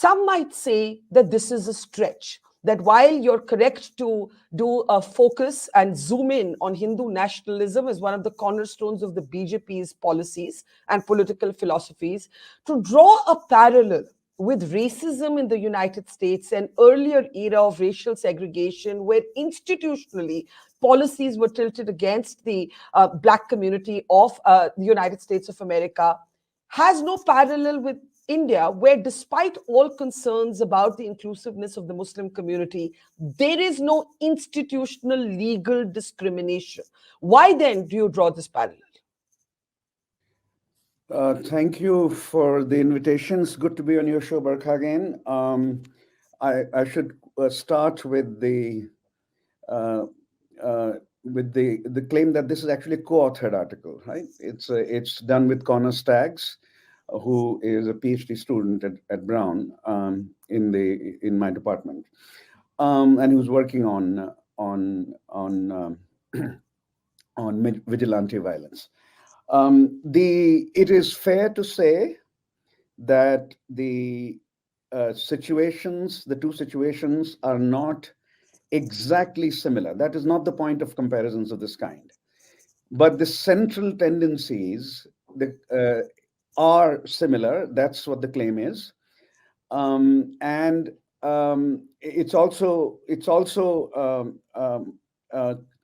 Some might say that this is a stretch, that while you're correct to do a focus and zoom in on Hindu nationalism as one of the cornerstones of the BJP's policies and political philosophies, to draw a parallel with racism in the United States, an earlier era of racial segregation where institutionally policies were tilted against the Black community of the United States of America, has no parallel with India, where despite all concerns about the inclusiveness of the Muslim community, there is no institutional legal discrimination. Why then do you draw this parallel? Thank you for the invitation. It's good to be on your show, Barkha, again. I should start with the claim that this is actually a co-authored article, right? It's done with Connor Staggs, who is a PhD student at Brown in my department, and who's working on vigilante violence. It is fair to say that the two situations are not exactly similar. That is not the point of comparisons of this kind. But the central tendencies are similar. That's what the claim is. And it's also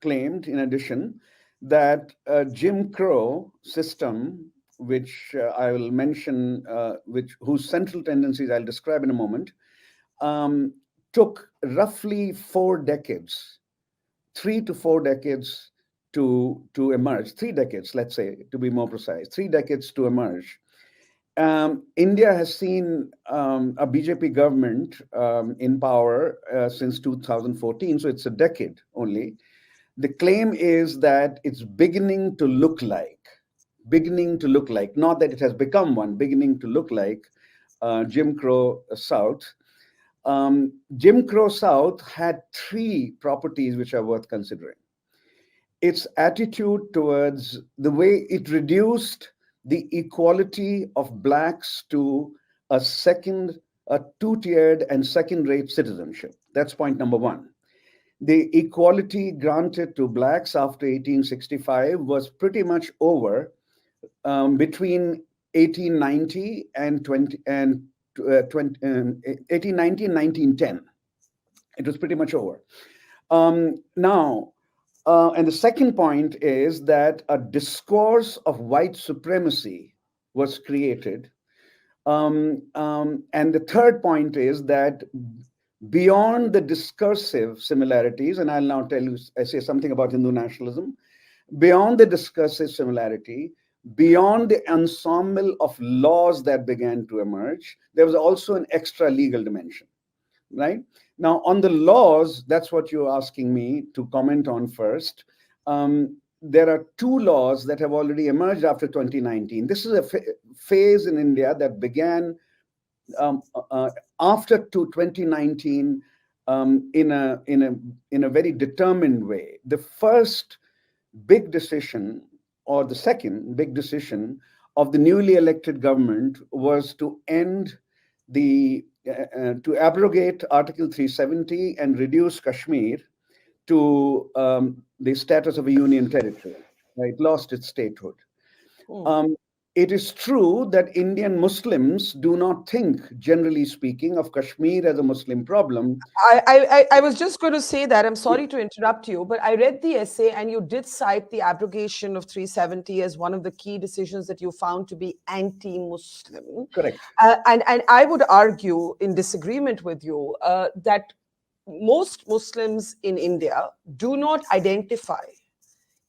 claimed, in addition, that Jim Crow system, which I will mention, whose central tendencies I'll describe in a moment, took roughly 4 decades, 3 to 4 decades to emerge. 3 decades, let's say, to be more precise, 3 decades to emerge. India has seen a BJP government in power since 2014, so it's a decade only. The claim is that it's beginning to look like, not that it has become one, beginning to look like Jim Crow South. Jim Crow South had 3 properties which are worth considering. Its attitude towards the way it reduced the equality of Blacks to a two-tiered and second-rate citizenship. That's point number 1. The equality granted to Blacks after 1865 was pretty much over between 1890 and 1910. It was pretty much over. Now, and the second point is that a discourse of white supremacy was created. And the third point is that beyond the discursive similarities, and I'll now say something about Hindu nationalism, beyond the discursive similarity, beyond the ensemble of laws that began to emerge, there was also an extra legal dimension, right? Now, on the laws, that's what you're asking me to comment on first. There are 2 laws that have already emerged after 2019. This is a phase in India that began after 2019 in a very determined way. The first big decision, or the second big decision of the newly elected government, was to end to abrogate Article 370 and reduce Kashmir to the status of a union territory. It lost its statehood. It is true that Indian Muslims do not think, generally speaking, of Kashmir as a Muslim problem. I was just going to say that. I'm sorry to interrupt you, but I read the essay and you did cite the abrogation of 370 as one of the key decisions that you found to be anti-Muslim. Correct. And I would argue, in disagreement with you, that most Muslims in India do not identify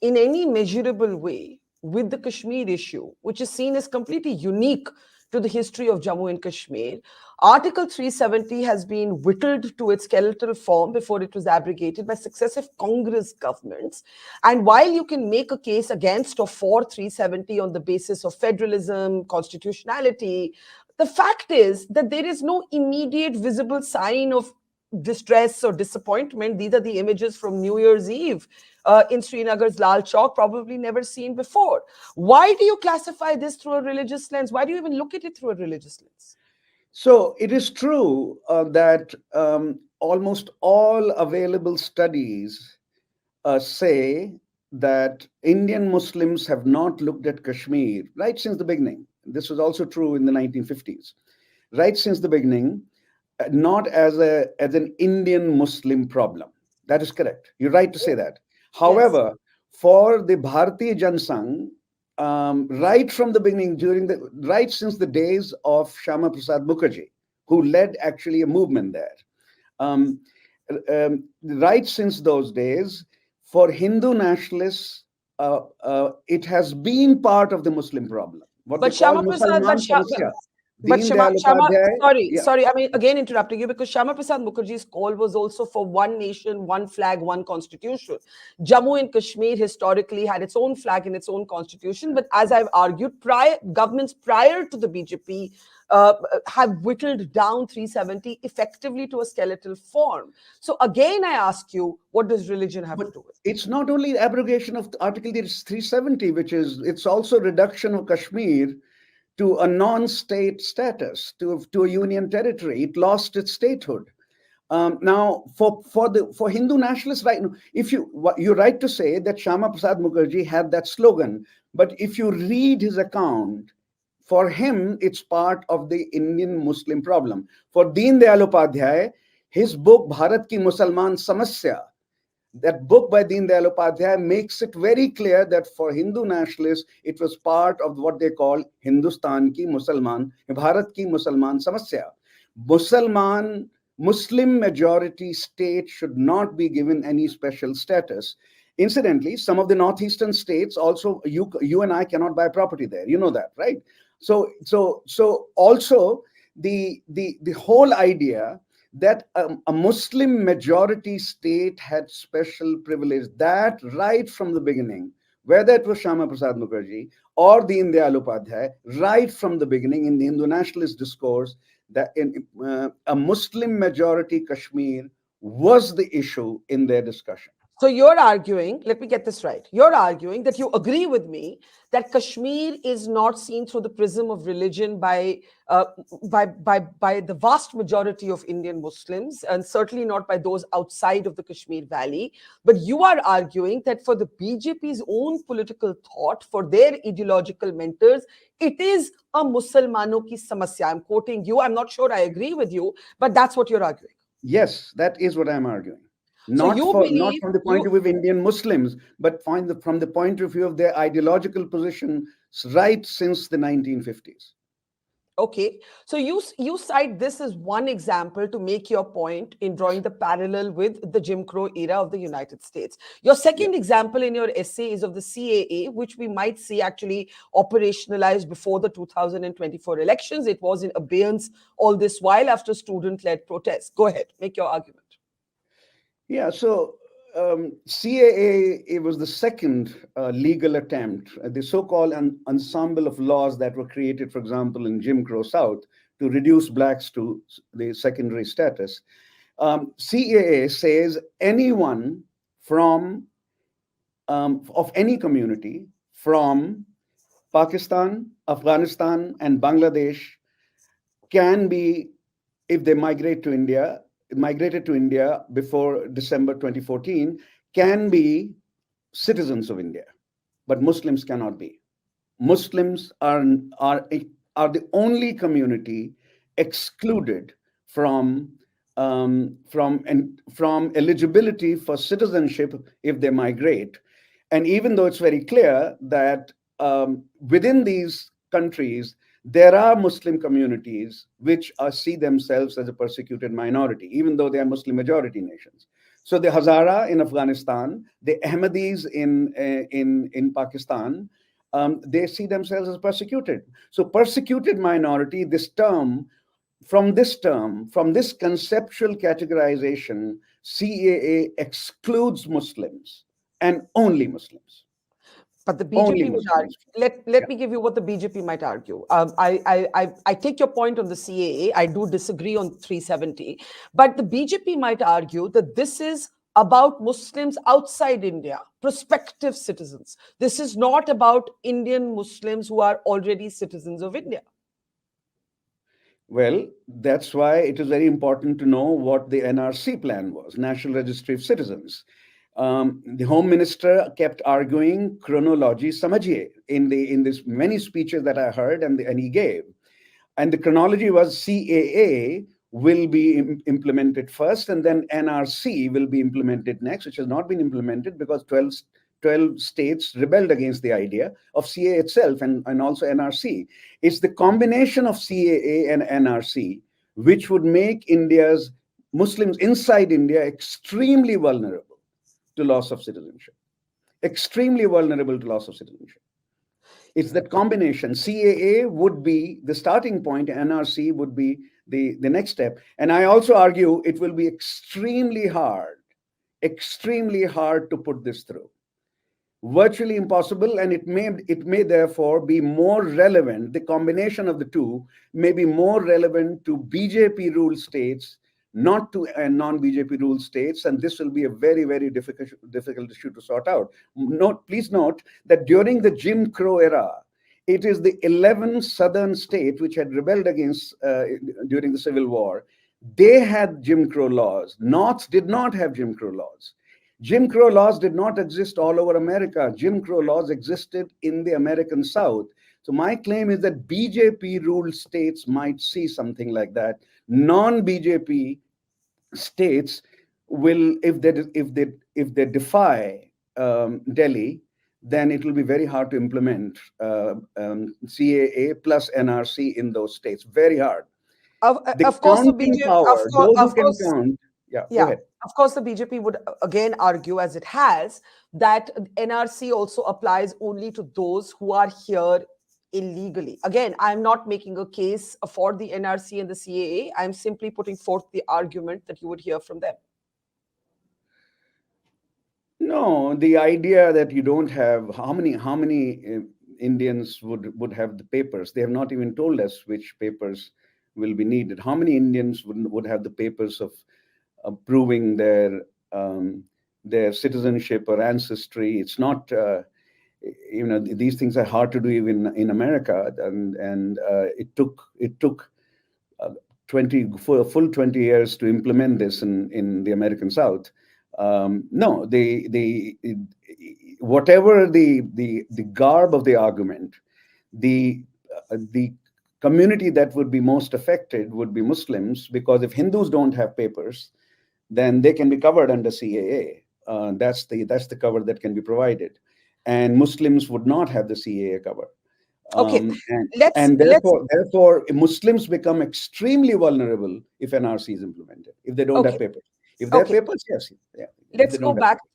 in any measurable way with the Kashmir issue, which is seen as completely unique to the history of Jammu and Kashmir. Article 370 has been whittled to its skeletal form before it was abrogated by successive Congress governments. And while you can make a case against or for 370 on the basis of federalism, constitutionality, the fact is that there is no immediate visible sign of distress or disappointment. These are the images from New Year's Eve in Srinagar's Lal Chowk, probably never seen before. Why do you classify this through a religious lens? Why do you even look at it through a religious lens? So it is true that almost all available studies say that Indian Muslims have not looked at Kashmir right since the beginning. This was also true in the 1950s. Right since the beginning, not as an Indian Muslim problem. That is correct. You're right to say that. Yes. However, for the Bharatiya Jansangh, right from the beginning, right since the days of Shama Prasad Mukherjee, who led actually a movement there, um, right since those days, for Hindu nationalists, it has been part of the Muslim problem, what they But call Shama Prasad, Musalman Samasya. but Deen Dayal Upadhyay, yeah. sorry, I mean, again interrupting you because Shama Prasad Mukherjee's call was also for one nation, one flag, one constitution. Jammu and Kashmir historically had its own flag and its own constitution, but as I've argued, prior governments prior to the BJP have whittled down 370 effectively to a skeletal form. So again, I ask you, what does religion have But to do with it? it's not only abrogation of Article 370, it's also reduction of Kashmir to a non-state status, to a union territory. It lost its statehood. Now, for Hindu nationalists, right now, if you're right to say that Shama Prasad Mukherjee had that slogan, but if you read his account, for him, it's part of the Indian Muslim problem. For Deen Dayal Upadhyay, his book Bharat Ki Musalman Samasya, that book by Deen Dayal Upadhyay makes it very clear that for Hindu nationalists, it was part of what they call Hindustan ki Musalman, Bharat ki Musalman Samasya. Musalman, Muslim majority state should not be given any special status. Incidentally, some of the northeastern states also, you and I cannot buy property there. You know that, right? So also the whole idea that a Muslim majority state had special privilege, that right from the beginning, whether it was Shama Prasad Mukherjee or Deen Dayal Upadhyay, right from the beginning in the Hindu nationalist discourse, that a Muslim majority Kashmir was the issue in their discussion. So you're arguing, let me get this right. You're arguing that you agree with me that Kashmir is not seen through the prism of religion by the vast majority of Indian Muslims, and certainly not by those outside of the Kashmir Valley. But you are arguing that for the BJP's own political thought, for their ideological mentors, it is a Musalmano ki samasya. I'm quoting you. I'm not sure I agree with you, but that's what you're arguing. Yes, that is what I'm arguing. So you Not believe from the point you of view of Indian Muslims, but from the point of view of their ideological position right since the 1950s. Okay, so you cite this as one example to make your point in drawing the parallel with the Jim Crow era of the United States. Your Yeah. second example in your essay is of the CAA, which we might see actually operationalized before the 2024 elections. It was in abeyance all this while after student-led protests. Go ahead, make your argument. Yeah, so CAA, it was the second legal attempt, the so-called ensemble of laws that were created, for example, in Jim Crow South to reduce blacks to the secondary status. CAA says anyone from of any community from Pakistan, Afghanistan, and Bangladesh can be, if they migrated to India before December 2014, can be citizens of India, but Muslims cannot be. Muslims are, are the only community excluded from from eligibility for citizenship if they migrate. And even though it's very clear that within these countries there are Muslim communities which see themselves as a persecuted minority, even though they are Muslim majority nations. So the Hazara in Afghanistan, the Ahmadis in Pakistan, they see themselves as persecuted. So persecuted minority, from this conceptual categorization, CAA excludes Muslims and only Muslims. But the Only BJP would argue. Muslims. Let Yeah. me give you what the BJP might argue. I take your point on the CAA. I do disagree on 370, but the BJP might argue that this is about Muslims outside India, prospective citizens. This is not about Indian Muslims who are already citizens of India. Well, that's why it is very important to know what the NRC plan was, National Registry of Citizens. The Home Minister kept arguing chronology samajiye in this many speeches that I heard and he gave. And the chronology was CAA will be implemented first, and then NRC will be implemented next, which has not been implemented because 12 states rebelled against the idea of CAA itself and also NRC. It's the combination of CAA and NRC which would make India's Muslims inside India extremely vulnerable to loss of citizenship. Extremely vulnerable to loss of citizenship. It's that combination. CAA would be the starting point, NRC would be the next step. And I also argue it will be extremely hard to put this through. Virtually impossible, and it may therefore be more relevant. The combination of the two may be more relevant to BJP ruled states, not to non-BJP ruled states, and this will be a very difficult issue to sort out. Please note that during the Jim Crow era, it is the 11 southern states which had rebelled against during the Civil War. They had Jim Crow laws. North did not have Jim Crow laws. Jim Crow laws did not exist all over America. Jim Crow laws existed in the American South. So my claim is that BJP ruled states might see something like that. Non-BJP states will, if they defy Delhi, then it will be very hard to implement CAA plus NRC in those states. Very hard. The Of course, the counting BJP, power, those who can count. Yeah, go yeah, ahead. of course, the BJP would again argue, as it has, that NRC also applies only to those who are here illegally. Again, I'm not making a case for the NRC and the CAA. I'm simply putting forth the argument that you would hear from them. No, the idea that you don't have how many Indians would have the papers. They have not even told us which papers will be needed. How many Indians would have the papers of proving their citizenship or ancestry? It's not. These things are hard to do even in America, and it took 20 years to implement this in the American South. No, whatever the garb of the argument, the community that would be most affected would be Muslims, because if Hindus don't have papers, then they can be covered under CAA. That's the cover that can be provided, and Muslims would not have the CAA cover. Okay, And let's therefore, Muslims become extremely vulnerable if NRC is implemented, if they don't have okay. papers. If they have Okay, papers, yes. Yeah. If they let's don't go have back. papers.